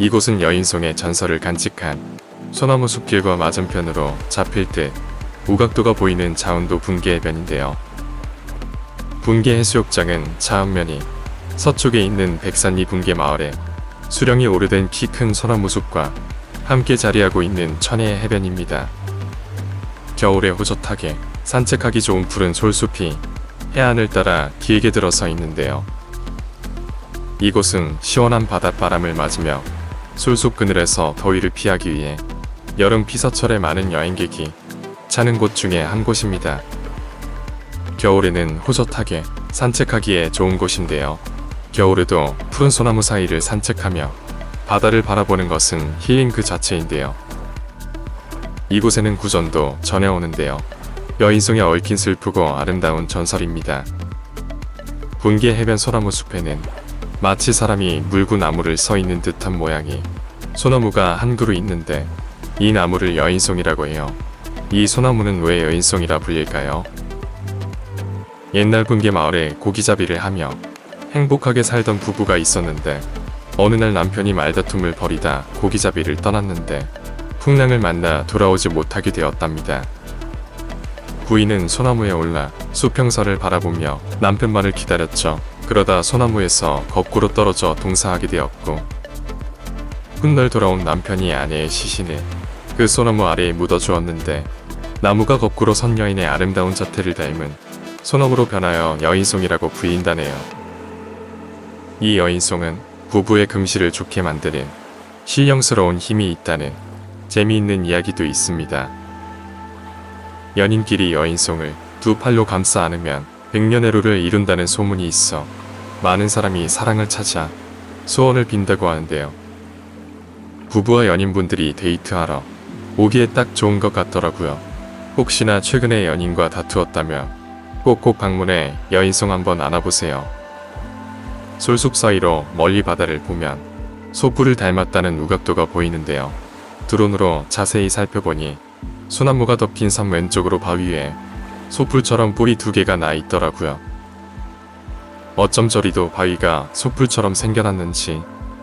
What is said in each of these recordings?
이곳은 여인송의 전설을 간직한 소나무 숲길과 맞은편으로 잡힐 듯 우각도가 보이는 자운도 분계해변인데요. 분계해수욕장은 자은면이 서쪽에 있는 백산리 분계마을에 수령이 오래된 키 큰 소나무 숲과 함께 자리하고 있는 천혜의 해변입니다. 겨울에 호젓하게 산책하기 좋은 푸른 솔숲이 해안을 따라 길게 들어서 있는데요. 이곳은 시원한 바닷바람을 맞으며 솔숲 그늘에서 더위를 피하기 위해 여름 피서철에 많은 여행객이 찾는 곳 중에 한 곳입니다. 겨울에는 호젓하게 산책하기에 좋은 곳인데요. 겨울에도 푸른 소나무 사이를 산책하며 바다를 바라보는 것은 힐링 그 자체인데요. 이곳에는 구전도 전해오는데요. 여인송에 얽힌 슬프고 아름다운 전설입니다. 분계 해변 소나무 숲에는 마치 사람이 물고 나무를 서 있는 듯한 모양이 소나무가 한 그루 있는데 이 나무를 여인송이라고 해요. 이 소나무는 왜 여인송이라 불릴까요? 옛날 분계 마을에 고기잡이를 하며 행복하게 살던 부부가 있었는데 어느 날 남편이 말다툼을 벌이다 고기잡이를 떠났는데 풍랑을 만나 돌아오지 못하게 되었답니다. 부인은 소나무에 올라 수평선을 바라보며 남편 말을 기다렸죠. 그러다 소나무에서 거꾸로 떨어져 동사하게 되었고 훗날 돌아온 남편이 아내의 시신을 그 소나무 아래에 묻어주었는데 나무가 거꾸로 선 여인의 아름다운 자태를 닮은 소나무로 변하여 여인송이라고 불린다네요. 이 여인송은 부부의 금실을 좋게 만드는 신령스러운 힘이 있다는 재미있는 이야기도 있습니다. 연인끼리 여인송을 두 팔로 감싸 안으면 백년해로를 이룬다는 소문이 있어 많은 사람이 사랑을 찾아 소원을 빈다고 하는데요. 부부와 연인분들이 데이트하러 오기에 딱 좋은 것 같더라고요. 혹시나 최근에 연인과 다투었다면 꼭꼭 방문해 여인송 한번 안아보세요. 솔숲 사이로 멀리 바다를 보면 소뿔을 닮았다는 우각도가 보이는데요. 드론으로 자세히 살펴보니 소나무가 덮인 섬 왼쪽으로 바위 위에 소뿔처럼 뿔이 두 개가 나 있더라고요. 어쩜 저리도 바위가 소뿔처럼 생겨났는지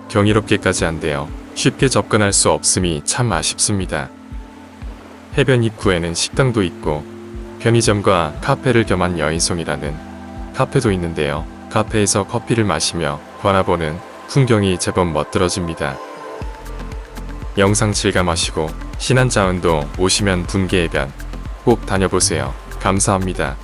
경이롭게까지 한데요. 쉽게 접근할 수 없음이 참 아쉽습니다. 해변 입구에는 식당도 있고 편의점과 카페를 겸한 여인송이라는 카페도 있는데요. 카페에서 커피를 마시며 바라보는 풍경이 제법 멋들어집니다. 영상 즐감하시고 신안자운도 오시면 분계해변 꼭 다녀보세요. 감사합니다.